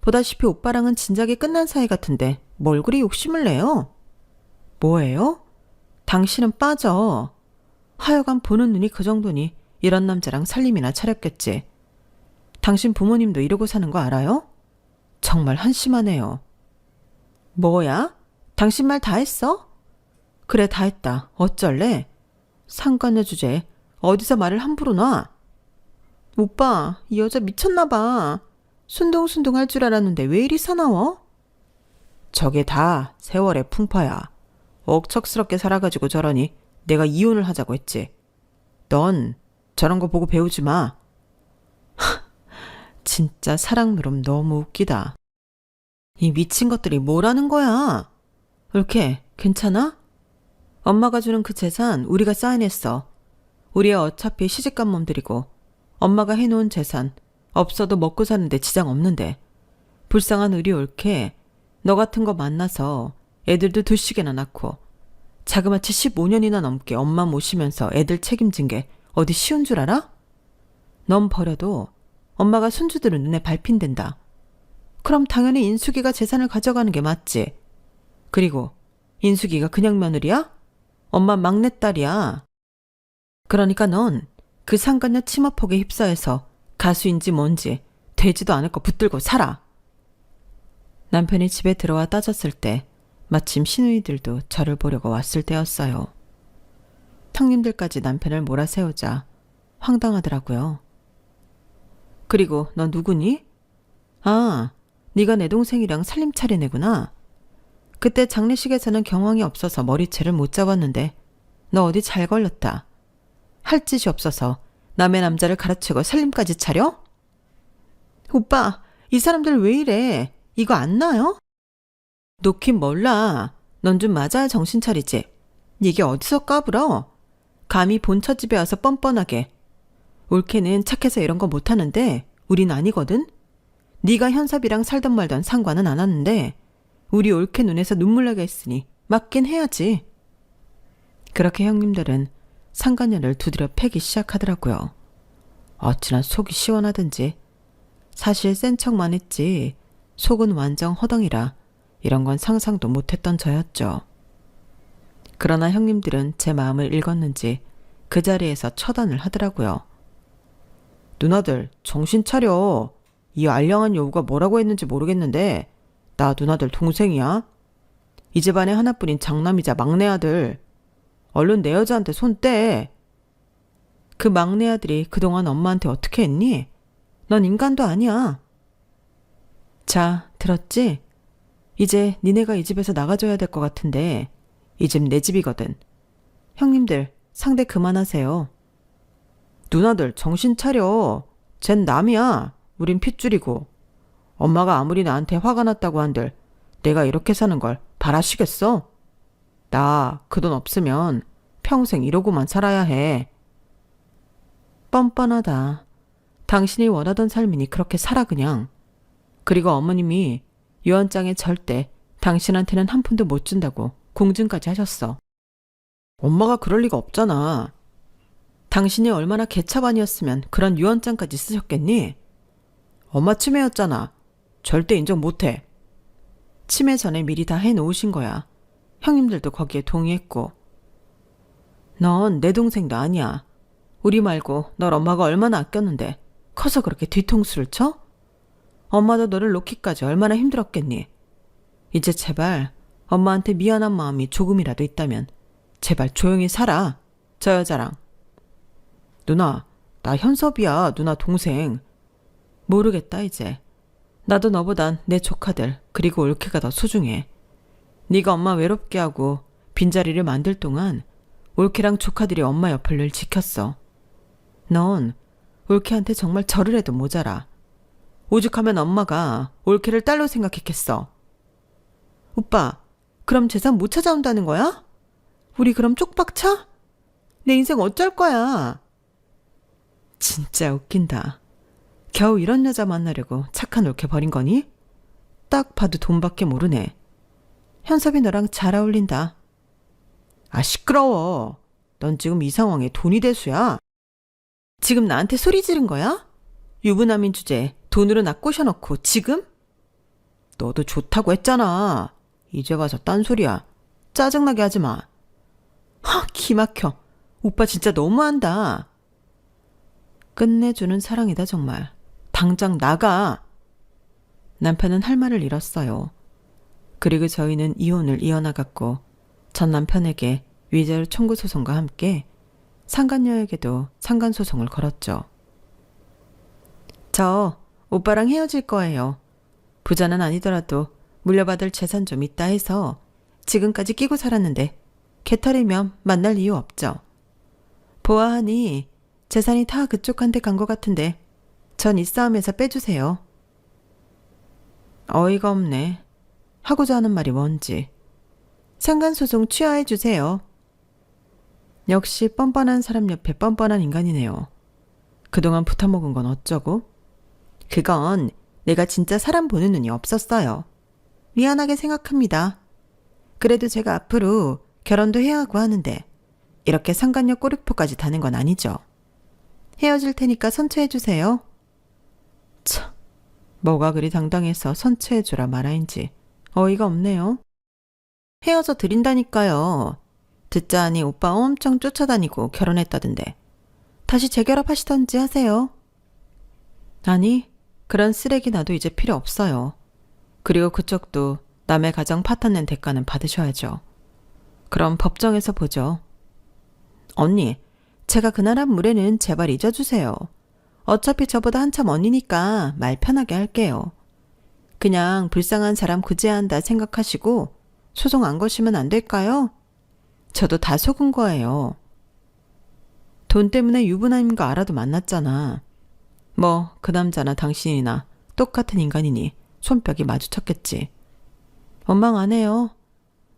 S1: 보다시피 오빠랑은 진작에 끝난 사이 같은데 뭘 그리 욕심을 내요? 뭐예요? 당신은 빠져. 하여간 보는 눈이 그 정도니 이런 남자랑 살림이나 차렸겠지. 당신 부모님도 이러고 사는 거 알아요? 정말 한심하네요. 뭐야? 당신 말 다 했어? 그래 다 했다. 어쩔래? 상관녀 주제에 어디서 말을 함부로 놔? 오빠, 이 여자 미쳤나 봐. 순둥순둥 할 줄 알았는데 왜 이리 사나워? 저게 다 세월의 풍파야. 억척스럽게 살아가지고 저러니 내가 이혼을 하자고 했지. 넌 저런 거 보고 배우지 마. 진짜 사랑 노름 너무 웃기다. 이 미친 것들이 뭐라는 거야? 옳게 괜찮아? 엄마가 주는 그 재산 우리가 사인했어. 우리 애 어차피 시집간 몸들이고 엄마가 해놓은 재산 없어도 먹고 사는데 지장 없는데 불쌍한 우리 옳게 너 같은 거 만나서 애들도 둘씩이나 낳고 자그마치 15년이나 넘게 엄마 모시면서 애들 책임진 게 어디 쉬운 줄 알아? 넌 버려도 엄마가 손주들은 눈에 밟힌댄다. 그럼 당연히 인숙이가 재산을 가져가는 게 맞지. 그리고 인숙이가 그냥 며느리야? 엄마 막내딸이야. 그러니까 넌 그 상간녀 치마폭에 휩싸여서 가수인지 뭔지 되지도 않을 거 붙들고 살아. 남편이 집에 들어와 따졌을 때 마침 시누이들도 저를 보려고 왔을 때였어요. 형님들까지 남편을 몰아세우자 황당하더라고요. 그리고 너 누구니? 아, 네가 내 동생이랑 살림 차린 애구나. 그때 장례식에서는 경황이 없어서 머리채를 못 잡았는데 너 어디 잘 걸렸다. 할 짓이 없어서 남의 남자를 가르치고 살림까지 차려? 오빠, 이 사람들 왜 이래? 이거 안 나요? 놓긴 몰라. 넌 좀 맞아야 정신 차리지. 이게 어디서 까불어? 감히 본처 집에 와서 뻔뻔하게. 올케는 착해서 이런 거 못하는데 우린 아니거든? 네가 현섭이랑 살던 말던 상관은 안 하는데 우리 올케 눈에서 눈물 나게 했으니 맞긴 해야지. 그렇게 형님들은 상간녀를 두드려 패기 시작하더라고요. 어찌나 속이 시원하든지. 사실 센 척만 했지 속은 완전 허덩이라 이런 건 상상도 못했던 저였죠. 그러나 형님들은 제 마음을 읽었는지 그 자리에서 처단을 하더라고요. 누나들 정신 차려. 이 알량한 여우가 뭐라고 했는지 모르겠는데 나 누나들 동생이야. 이 집안에 하나뿐인 장남이자 막내 아들. 얼른 내 여자한테 손 떼. 그 막내 아들이 그동안 엄마한테 어떻게 했니? 넌 인간도 아니야. 자, 들었지? 이제 니네가 이 집에서 나가줘야 될 것 같은데 이 집 내 집이거든. 형님들 상대 그만하세요. 누나들 정신 차려. 쟨 남이야. 우린 핏줄이고. 엄마가 아무리 나한테 화가 났다고 한들 내가 이렇게 사는 걸 바라시겠어? 나 그 돈 없으면 평생 이러고만 살아야 해. 뻔뻔하다. 당신이 원하던 삶이니 그렇게 살아 그냥. 그리고 어머님이 유언장에 절대 당신한테는 한 푼도 못 준다고 공증까지 하셨어. 엄마가 그럴 리가 없잖아. 당신이 얼마나 개차반이었으면 그런 유언장까지 쓰셨겠니? 엄마 치매였잖아. 절대 인정 못해. 치매 전에 미리 다 해놓으신 거야. 형님들도 거기에 동의했고. 넌 내 동생도 아니야. 우리 말고 널 엄마가 얼마나 아꼈는데 커서 그렇게 뒤통수를 쳐? 엄마도 너를 놓기까지 얼마나 힘들었겠니? 이제 제발 엄마한테 미안한 마음이 조금이라도 있다면 제발 조용히 살아. 저 여자랑. 누나, 나 현섭이야. 누나 동생. 모르겠다 이제. 나도 너보단 내 조카들 그리고 올케가 더 소중해. 네가 엄마 외롭게 하고 빈자리를 만들 동안 올케랑 조카들이 엄마 옆을 늘 지켰어. 넌 올케한테 정말 절을 해도 모자라. 오죽하면 엄마가 올케를 딸로 생각했겠어. 오빠, 그럼 재산 못 찾아온다는 거야? 우리 그럼 쪽박차? 내 인생 어쩔 거야? 진짜 웃긴다. 겨우 이런 여자 만나려고 착한 올케 버린 거니? 딱 봐도 돈밖에 모르네. 현섭이 너랑 잘 어울린다. 아, 시끄러워. 넌 지금 이 상황에 돈이 대수야. 지금 나한테 소리 지른 거야? 유부남인 주제에 돈으로 나 꼬셔놓고 지금? 너도 좋다고 했잖아. 이제 와서 딴소리야. 짜증나게 하지 마. 기막혀. 오빠 진짜 너무한다. 끝내주는 사랑이다 정말. 당장 나가. 남편은 할 말을 잃었어요. 그리고 저희는 이혼을 이어나갔고 전 남편에게 위자료 청구 소송과 함께 상간녀에게도 상간소송을 걸었죠. 저 오빠랑 헤어질 거예요. 부자는 아니더라도 물려받을 재산 좀 있다 해서 지금까지 끼고 살았는데 개털이면 만날 이유 없죠. 보아하니 재산이 다 그쪽한테 간 것 같은데 전 이 싸움에서 빼주세요. 어이가 없네. 하고자 하는 말이 뭔지. 상간소송 취하해 주세요. 역시 뻔뻔한 사람 옆에 뻔뻔한 인간이네요. 그동안 붙어먹은 건 어쩌고? 그건 내가 진짜 사람 보는 눈이 없었어요. 미안하게 생각합니다. 그래도 제가 앞으로 결혼도 해야 하고 하는데 이렇게 상간녀 꼬리표까지 다는 건 아니죠. 헤어질 테니까 선처해 주세요. 참, 뭐가 그리 당당해서 선처해 주라 말아인지 어이가 없네요. 헤어져 드린다니까요. 듣자 하니 오빠 엄청 쫓아다니고 결혼했다던데. 다시 재결합하시던지 하세요. 아니, 그런 쓰레기 나도 이제 필요 없어요. 그리고 그쪽도 남의 가정 파탄낸 대가는 받으셔야죠. 그럼 법정에서 보죠. 언니, 제가 그날 한 무례는 제발 잊어주세요. 어차피 저보다 한참 언니니까 말 편하게 할게요. 그냥 불쌍한 사람 구제한다 생각하시고 소송 안 거시면 안 될까요? 저도 다 속은 거예요. 돈 때문에 유부남인 거 알아도 만났잖아. 뭐 그 남자나 당신이나 똑같은 인간이니 손뼉이 마주쳤겠지. 원망 안 해요.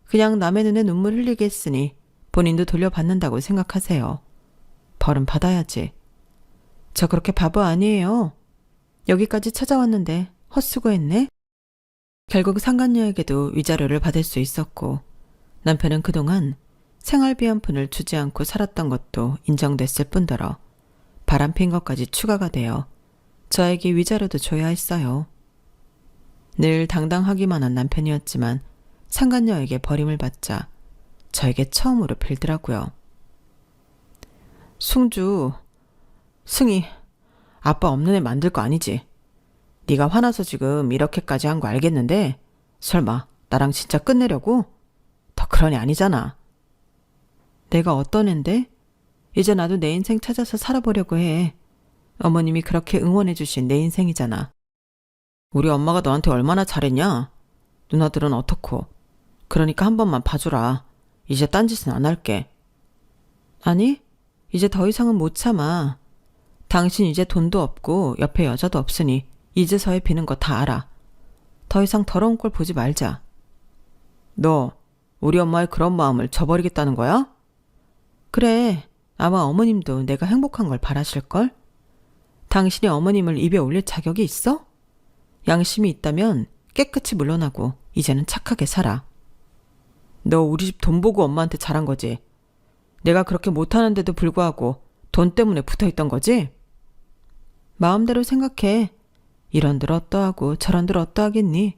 S1: 그냥 남의 눈에 눈물 흘리게 했으니 본인도 돌려받는다고 생각하세요. 벌은 받아야지. 저 그렇게 바보 아니에요. 여기까지 찾아왔는데 헛수고했네. 결국 상간녀에게도 위자료를 받을 수 있었고 남편은 그동안 생활비 한 푼을 주지 않고 살았던 것도 인정됐을 뿐더러 바람핀 것까지 추가가 되어 저에게 위자료도 줘야 했어요. 늘 당당하기만 한 남편이었지만 상간녀에게 버림을 받자 저에게 처음으로 빌더라고요. 승주, 승희, 아빠 없는 애 만들 거 아니지? 네가 화나서 지금 이렇게까지 한 거 알겠는데 설마 나랑 진짜 끝내려고? 더 그런 애 아니잖아. 내가 어떤 앤데? 이제 나도 내 인생 찾아서 살아보려고 해. 어머님이 그렇게 응원해 주신 내 인생이잖아. 우리 엄마가 너한테 얼마나 잘했냐? 누나들은 어떻고? 그러니까 한 번만 봐주라. 이제 딴짓은 안 할게. 아니, 이제 더 이상은 못 참아. 당신 이제 돈도 없고 옆에 여자도 없으니 이제서야 비는 거 다 알아. 더 이상 더러운 꼴 보지 말자. 너 우리 엄마의 그런 마음을 저버리겠다는 거야? 그래, 아마 어머님도 내가 행복한 걸 바라실걸? 당신이 어머님을 입에 올릴 자격이 있어? 양심이 있다면 깨끗이 물러나고 이제는 착하게 살아. 너 우리 집 돈 보고 엄마한테 잘한 거지? 내가 그렇게 못하는데도 불구하고 돈 때문에 붙어있던 거지? 마음대로 생각해. 이런들 어떠하고 저런들 어떠하겠니?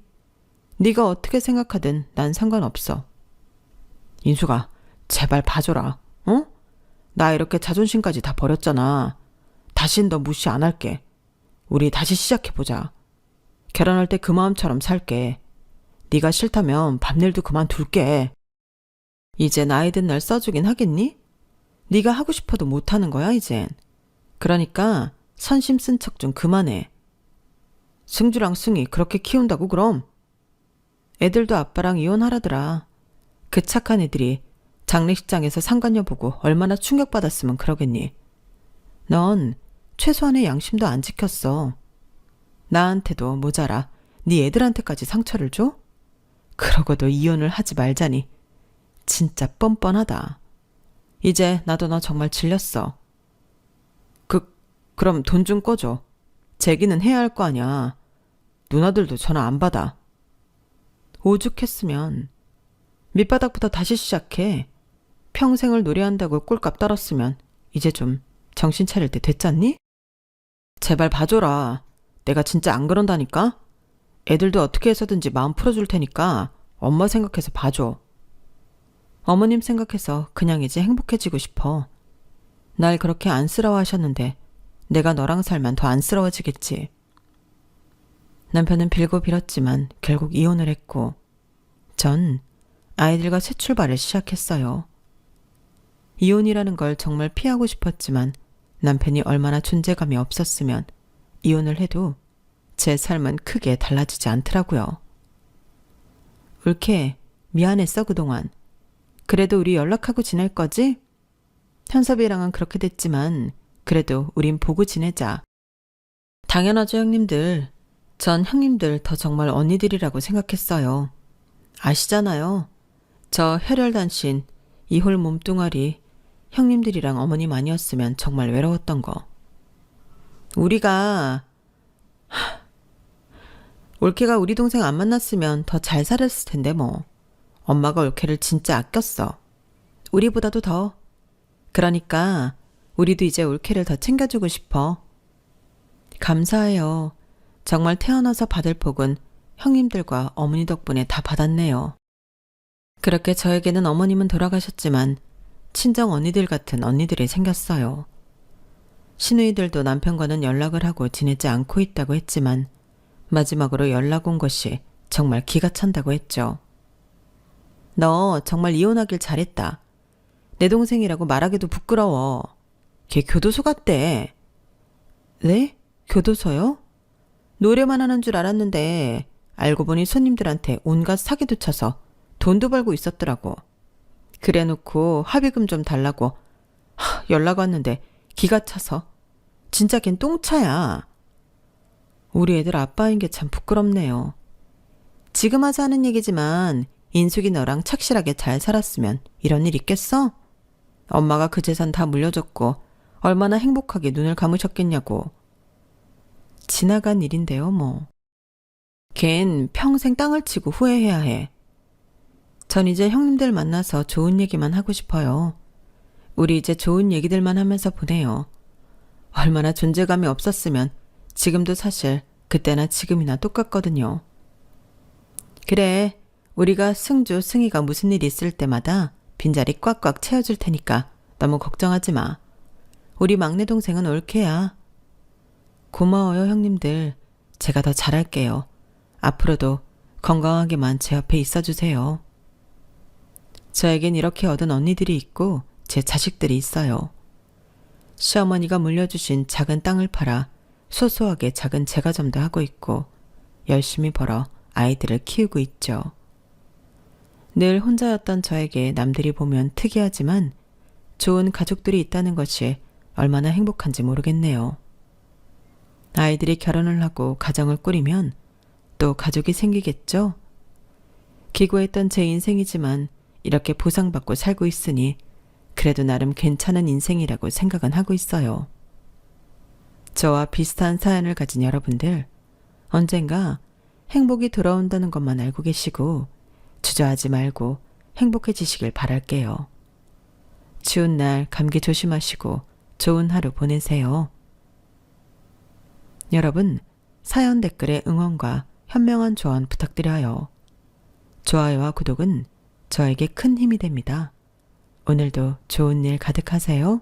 S1: 네가 어떻게 생각하든 난 상관없어. 인수가 제발 봐줘라. 어? 나 이렇게 자존심까지 다 버렸잖아. 다신 너 무시 안 할게. 우리 다시 시작해보자. 결혼할 때 그 마음처럼 살게. 네가 싫다면 밤일도 그만둘게. 이제 나이 든 날 써주긴 하겠니? 네가 하고 싶어도 못하는 거야 이젠. 그러니까 선심 쓴 척 좀 그만해. 승주랑 승이 그렇게 키운다고 그럼? 애들도 아빠랑 이혼하라더라. 그 착한 애들이 장례식장에서 상간녀 보고 얼마나 충격받았으면 그러겠니? 넌 최소한의 양심도 안 지켰어. 나한테도 모자라 네 애들한테까지 상처를 줘? 그러고도 이혼을 하지 말자니. 진짜 뻔뻔하다. 이제 나도 너 정말 질렸어. 그럼 돈 좀 꺼줘. 제기는 해야 할 거 아냐. 누나들도 전화 안 받아. 오죽했으면. 밑바닥부터 다시 시작해. 평생을 노래한다고 꼴값 떨었으면 이제 좀 정신 차릴 때 됐잖니? 제발 봐줘라. 내가 진짜 안 그런다니까? 애들도 어떻게 해서든지 마음 풀어줄 테니까 엄마 생각해서 봐줘. 어머님 생각해서 그냥 이제 행복해지고 싶어. 날 그렇게 안쓰러워하셨는데 내가 너랑 살면 더 안쓰러워지겠지. 남편은 빌고 빌었지만 결국 이혼을 했고 전 아이들과 새 출발을 시작했어요. 이혼이라는 걸 정말 피하고 싶었지만 남편이 얼마나 존재감이 없었으면 이혼을 해도 제 삶은 크게 달라지지 않더라고요. 울케, 미안했어 그동안. 그래도 우리 연락하고 지낼 거지? 현섭이랑은 그렇게 됐지만 그래도 우린 보고 지내자. 당연하죠 형님들. 전 형님들 더 정말 언니들이라고 생각했어요. 아시잖아요. 저 혈혈단신 이홀 몸뚱아리 형님들이랑 어머님 아니었으면 정말 외로웠던 거. 우리가 올케가 우리 동생 안 만났으면 더 잘 살았을 텐데 뭐. 엄마가 올케를 진짜 아꼈어. 우리보다도 더. 그러니까 우리도 이제 올케를 더 챙겨주고 싶어. 감사해요. 정말 태어나서 받을 복은 형님들과 어머니 덕분에 다 받았네요. 그렇게 저에게는 어머님은 돌아가셨지만 친정 언니들 같은 언니들이 생겼어요. 시누이들도 남편과는 연락을 하고 지내지 않고 있다고 했지만 마지막으로 연락 온 것이 정말 기가 찬다고 했죠. 너 정말 이혼하길 잘했다. 내 동생이라고 말하기도 부끄러워. 걔 교도소 갔대. 네? 교도소요? 노래만 하는 줄 알았는데 알고 보니 손님들한테 온갖 사기도 쳐서 돈도 벌고 있었더라고. 그래놓고 합의금 좀 달라고 연락 왔는데 기가 차서. 진짜 걘 똥차야. 우리 애들 아빠인 게 참 부끄럽네요. 지금 와서 하는 얘기지만 인숙이 너랑 착실하게 잘 살았으면 이런 일 있겠어? 엄마가 그 재산 다 물려줬고 얼마나 행복하게 눈을 감으셨겠냐고. 지나간 일인데요 뭐. 걘 평생 땅을 치고 후회해야 해. 전 이제 형님들 만나서 좋은 얘기만 하고 싶어요. 우리 이제 좋은 얘기들만 하면서 보내요. 얼마나 존재감이 없었으면 지금도 사실 그때나 지금이나 똑같거든요. 그래, 우리가 승주, 승희가 무슨 일 있을 때마다 빈자리 꽉꽉 채워줄 테니까 너무 걱정하지 마. 우리 막내 동생은 올케야. 고마워요 형님들. 제가 더 잘할게요. 앞으로도 건강하게만 제 옆에 있어주세요. 저에겐 이렇게 얻은 언니들이 있고 제 자식들이 있어요. 시어머니가 물려주신 작은 땅을 팔아 소소하게 작은 제과점도 하고 있고 열심히 벌어 아이들을 키우고 있죠. 늘 혼자였던 저에게 남들이 보면 특이하지만 좋은 가족들이 있다는 것이 얼마나 행복한지 모르겠네요. 아이들이 결혼을 하고 가정을 꾸리면 또 가족이 생기겠죠? 기고했던 제 인생이지만 이렇게 보상받고 살고 있으니 그래도 나름 괜찮은 인생이라고 생각은 하고 있어요. 저와 비슷한 사연을 가진 여러분들, 언젠가 행복이 돌아온다는 것만 알고 계시고 주저하지 말고 행복해지시길 바랄게요. 추운 날 감기 조심하시고 좋은 하루 보내세요. 여러분, 사연 댓글에 응원과 현명한 조언 부탁드려요. 좋아요와 구독은 저에게 큰 힘이 됩니다. 오늘도 좋은 일 가득하세요.